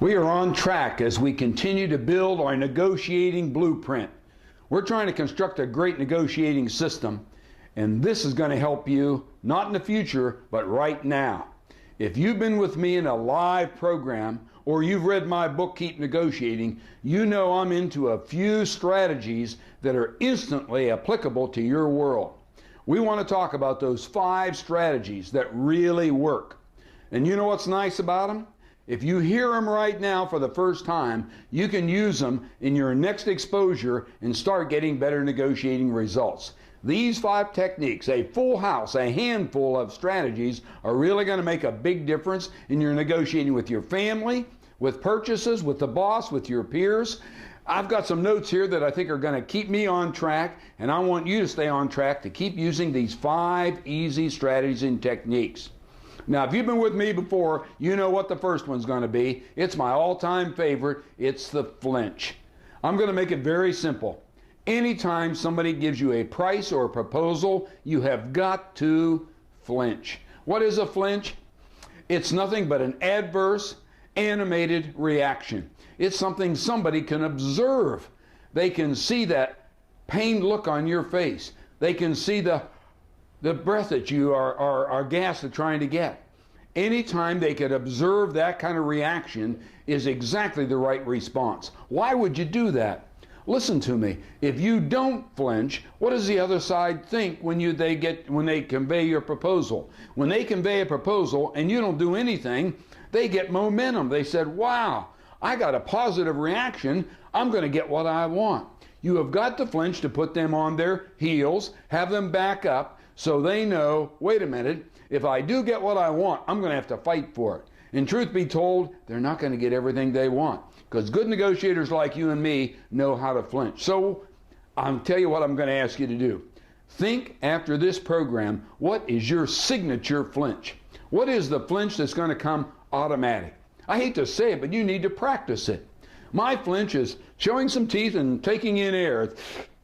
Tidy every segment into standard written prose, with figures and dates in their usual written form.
We are on track as we continue to build our negotiating blueprint. We're trying to construct a great negotiating system, and this is going to help you not in the future, but right now. If you've been with me in a live program or you've read my book, Keep Negotiating, you know I'm into a few strategies that are instantly applicable to your world. We want to talk about those 5 strategies that really work. And you know what's nice about them? If you hear them right now for the first time, you can use them in your next exposure and start getting better negotiating results. These 5 techniques, a full house, a handful of strategies, are really going to make a big difference in your negotiating with your family, with purchases, with the boss, with your peers. I've got some notes here that I think are going to keep me on track, and I want you to stay on track to keep using these 5 easy strategies and techniques. Now, if you've been with me before, you know what the first one's going to be. It's my all-time favorite. It's the flinch. I'm going to make it very simple. Anytime somebody gives you a price or a proposal, you have got to flinch. What is a flinch? It's nothing but an adverse, animated reaction. It's something somebody can observe. They can see that pained look on your face. They can see the breath that you are gasped at trying to get. Anytime they could observe that kind of reaction is exactly the right response. Why would you do that? Listen to me. If you don't flinch, what does the other side think when they convey your proposal? When they convey a proposal and you don't do anything, they get momentum. They said, wow, I got a positive reaction. I'm going to get what I want. You have got to flinch to put them on their heels, have them back up, so they know, wait a minute, if I do get what I want, I'm going to have to fight for it. And truth be told, they're not going to get everything they want, because good negotiators like you and me know how to flinch. So I'll tell you what I'm going to ask you to do. Think after this program, what is your signature flinch? What is the flinch that's going to come automatic? I hate to say it, but you need to practice it. My flinch is showing some teeth and taking in air.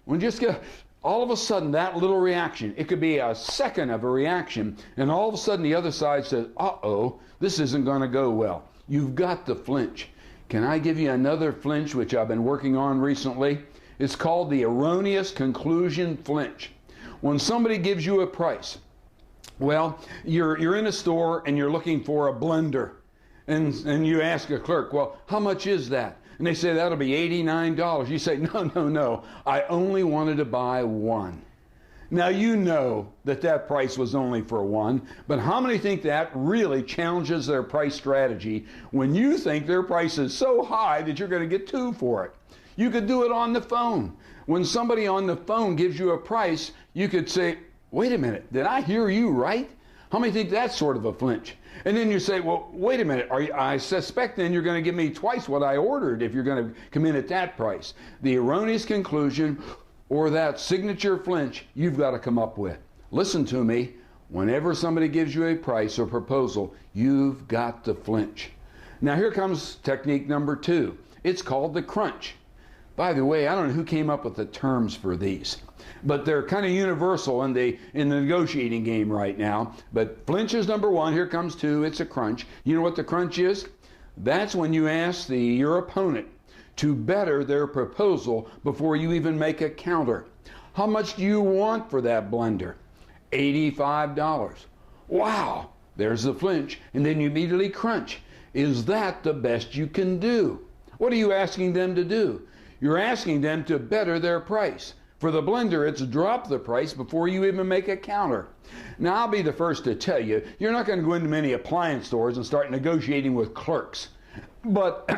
When you just get all of a sudden that little reaction, it could be a second of a reaction, and all of a sudden the other side says, uh-oh, this isn't going to go well. You've got to flinch. Can I give you another flinch which I've been working on recently? It's called the erroneous conclusion flinch. When somebody gives you a price, well, you're in a store and you're looking for a blender, and you ask a clerk, well, how much is that? And they say, that'll be $89. You say, no, I only wanted to buy one. Now, you know that price was only for one, but how many think that really challenges their price strategy when you think their price is so high that you're going to get 2 for it? You could do it on the phone. When somebody on the phone gives you a price, you could say, wait a minute, did I hear you right? How many think that's sort of a flinch? And then you say, well, wait a minute, I suspect then you're going to give me twice what I ordered if you're going to come in at that price. The erroneous conclusion or that signature flinch you've got to come up with. Listen to me. Whenever somebody gives you a price or proposal, you've got to flinch. Now here comes technique number 2. It's called the crunch. By the way, I don't know who came up with the terms for these, but they're kind of universal in the negotiating game right now. But flinch is number 1. Here comes 2. It's a crunch. You know what the crunch is? That's when you ask your opponent to better their proposal before you even make a counter. How much do you want for that blender? $85. Wow, there's the flinch. And then you immediately crunch. Is that the best you can do? What are you asking them to do? You're asking them to better their price. For the blender, it's drop the price before you even make a counter. Now, I'll be the first to tell you, you're not going to go into many appliance stores and start negotiating with clerks. But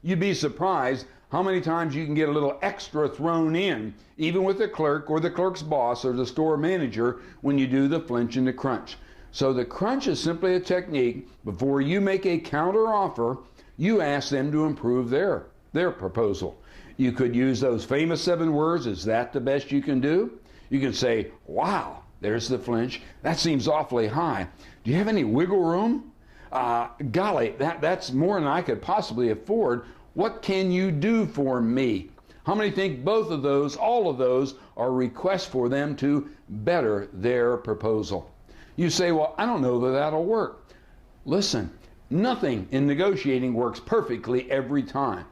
you'd be surprised how many times you can get a little extra thrown in, even with the clerk or the clerk's boss or the store manager, when you do the flinch and the crunch. So the crunch is simply a technique. Before you make a counter offer, you ask them to improve their proposal. You could use those famous 7 words, is that the best you can do? You can say, wow, there's the flinch. That seems awfully high. Do you have any wiggle room? Golly, that's more than I could possibly afford. What can you do for me? How many think both of those, all of those, are requests for them to better their proposal? You say, well, I don't know that that'll work. Listen, Nothing in negotiating works perfectly every time,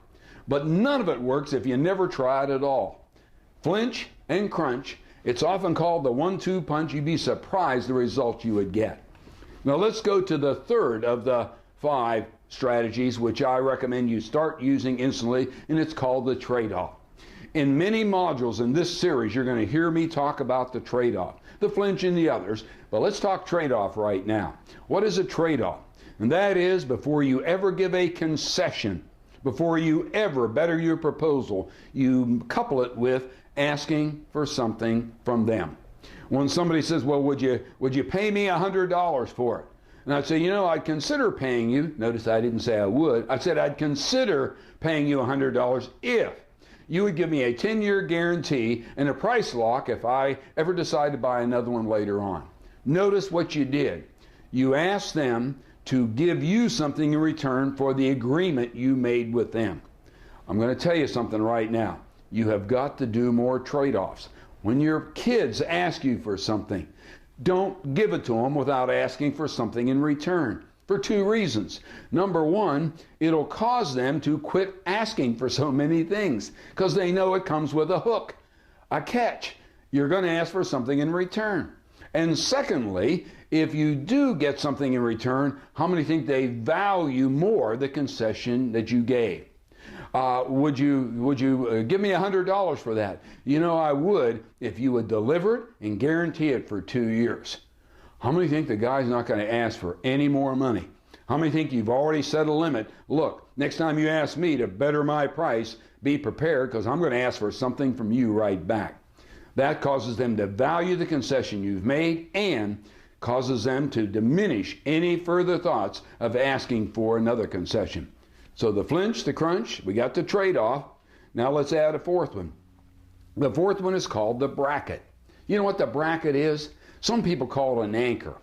but none of it works if you never try it at all. Flinch and crunch. It's often called the 1-2 punch. You'd be surprised the result you would get. Now let's go to the third of the 5 strategies, which I recommend you start using instantly, and it's called the trade-off. In many modules in this series, you're going to hear me talk about the trade-off, the flinch and the others, but let's talk trade-off right now. What is a trade-off? And that is, before you ever give a concession, before you ever better your proposal, you couple it with asking for something from them. When somebody says, well, would you pay me $100 for it? And I'd say, I'd consider paying you. Notice I didn't say I would. I said I'd consider paying you $100 if you would give me a 10-year guarantee and a price lock if I ever decide to buy another one later on. Notice what you did. You asked them to give you something in return for the agreement you made with them. I'm going to tell you something right now. You have got to do more trade-offs. When your kids ask you for something, don't give it to them without asking for something in return, for 2 reasons. Number 1, it'll cause them to quit asking for so many things because they know it comes with a hook, a catch. You're going to ask for something in return. And secondly, if you do get something in return, how many think they value more the concession that you gave? Would you give me $100 for that? I would if you would deliver it and guarantee it for 2 years. How many think the guy's not going to ask for any more money? How many think you've already set a limit? Look, next time you ask me to better my price, be prepared because I'm going to ask for something from you right back. That causes them to value the concession you've made and causes them to diminish any further thoughts of asking for another concession. So the flinch, the crunch, we got the trade-off. Now let's add a 4th one. The 4th one is called the bracket. You know what the bracket is? Some people call it an anchor.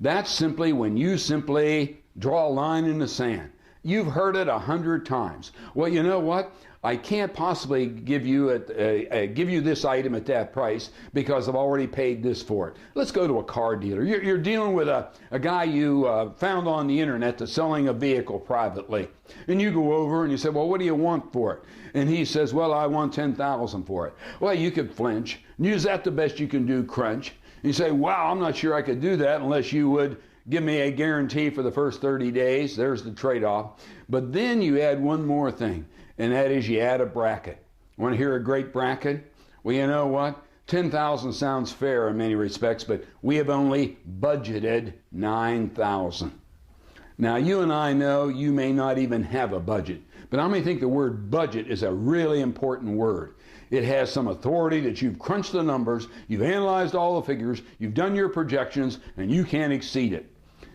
That's simply when you simply draw a line in the sand. You've heard it 100 times. Well, you know what? I can't possibly give you this item at that price because I've already paid this for it. Let's go to a car dealer. You're dealing with a guy you found on the internet that's selling a vehicle privately. And you go over and you say, well, what do you want for it? And he says, well, I want $10,000 for it. Well, you could flinch. Use that the best you can do, crunch. And you say, wow, I'm not sure I could do that unless you would give me a guarantee for the first 30 days. There's the trade-off. But then you add one more thing. And that is you add a bracket. Want to hear a great bracket? Well, you know what? 10,000 sounds fair in many respects, but we have only budgeted 9,000. Now, you and I know you may not even have a budget, but how many think the word budget is a really important word? It has some authority that you've crunched the numbers, you've analyzed all the figures, you've done your projections, and you can't exceed it.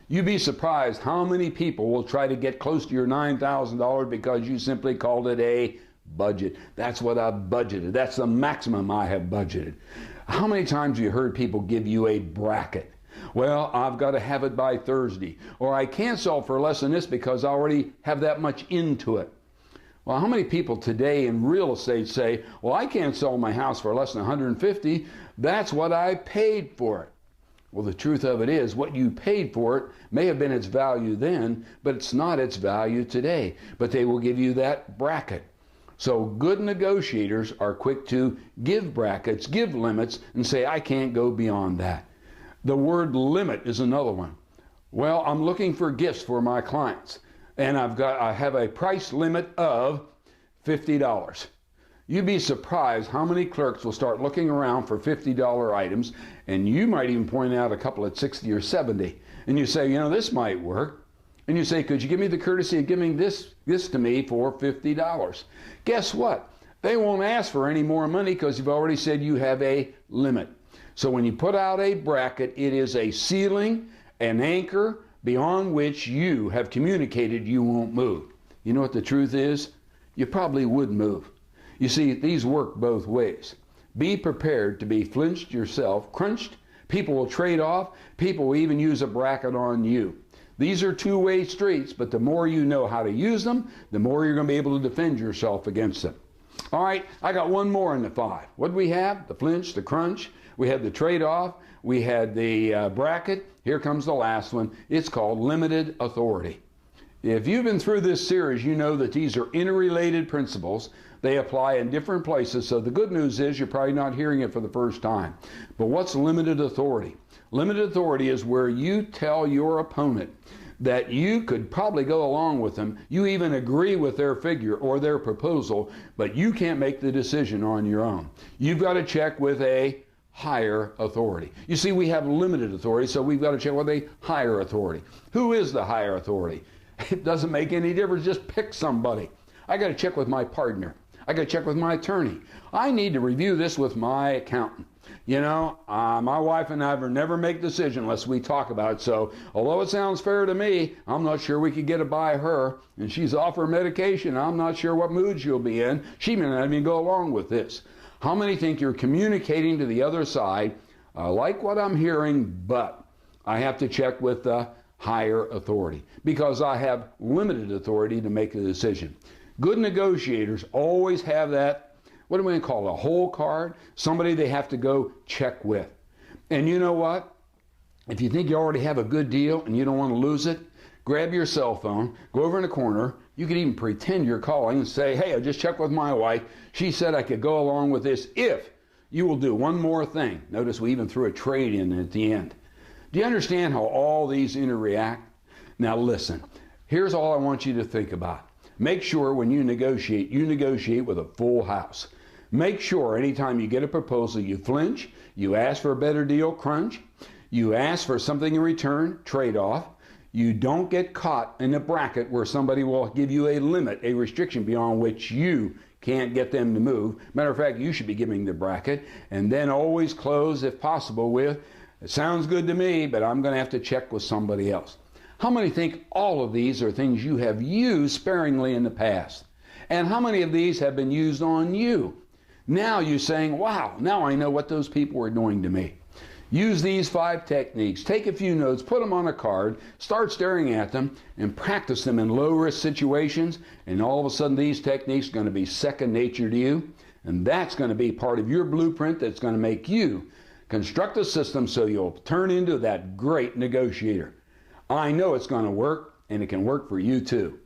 You'd be surprised how many people will try to get close to your $9,000 because you simply called it a budget. That's what I've budgeted. That's the maximum I have budgeted. How many times have you heard people give you a bracket? Well, I've got to have it by Thursday. Or I can't sell for less than this because I already have that much into it. Well, how many people today in real estate say, well, I can't sell my house for less than $150. That's what I paid for it. Well, the truth of it is what you paid for it may have been its value then, but it's not its value today. But they will give you that bracket. So good negotiators are quick to give brackets, give limits, and say, I can't go beyond that. The word limit is another one. Well, I'm looking for gifts for my clients, and I have a price limit of $50. You'd be surprised how many clerks will start looking around for $50 items, and you might even point out a couple at 60 or 70. And you say, this might work. And you say, could you give me the courtesy of giving this to me for $50? Guess what? They won't ask for any more money because you've already said you have a limit. So when you put out a bracket, it is a ceiling, an anchor beyond which you have communicated you won't move. You know what the truth is? You probably would move. You see, these work both ways. Be prepared to be flinched yourself, crunched. People will trade off. People will even use a bracket on you. These are two-way streets, but the more you know how to use them, the more you're going to be able to defend yourself against them. All right, I got one more in the 5. What do we have? The flinch, the crunch. We had the trade-off. We had the bracket. Here comes the last one. It's called limited authority. If you've been through this series, you know that these are interrelated principles. They apply in different places. So the good news is you're probably not hearing it for the first time. But what's limited authority? Limited authority is where you tell your opponent that you could probably go along with them. You even agree with their figure or their proposal, but you can't make the decision on your own. You've got to check with a higher authority. You see, we have limited authority, so we've got to check with a higher authority. Who is the higher authority? It doesn't make any difference. Just pick somebody. I got to check with my partner. I got to check with my attorney. I need to review this with my accountant. You know, my wife and I never make a decision unless we talk about it. So although it sounds fair to me, I'm not sure we could get it by her. And she's off her medication. I'm not sure what mood she'll be in. She may not even go along with this. How many think you're communicating to the other side? I like what I'm hearing, but I have to check with the higher authority because I have limited authority to make a decision. Good negotiators always have that, what do we call it, a hole card? Somebody they have to go check with. And you know what? If you think you already have a good deal and you don't want to lose it, grab your cell phone, go over in the corner. You could even pretend you're calling and say, hey, I just checked with my wife. She said I could go along with this if you will do one more thing. Notice we even threw a trade in at the end. Do you understand how all these interact? Now listen, here's all I want you to think about. Make sure when you negotiate with a full house. Make sure anytime you get a proposal, you flinch, you ask for a better deal, crunch, you ask for something in return, trade-off. You don't get caught in a bracket where somebody will give you a limit, a restriction beyond which you can't get them to move. Matter of fact, you should be giving the bracket, and then always close, if possible, with, it sounds good to me, but I'm going to have to check with somebody else. How many think all of these are things you have used sparingly in the past? And how many of these have been used on you? Now you're saying, wow, now I know what those people were doing to me. Use these 5 techniques. Take a few notes, put them on a card, start staring at them, and practice them in low-risk situations. And all of a sudden, these techniques are going to be second nature to you. And that's going to be part of your blueprint that's going to make you construct a system so you'll turn into that great negotiator. I know it's going to work, and it can work for you too.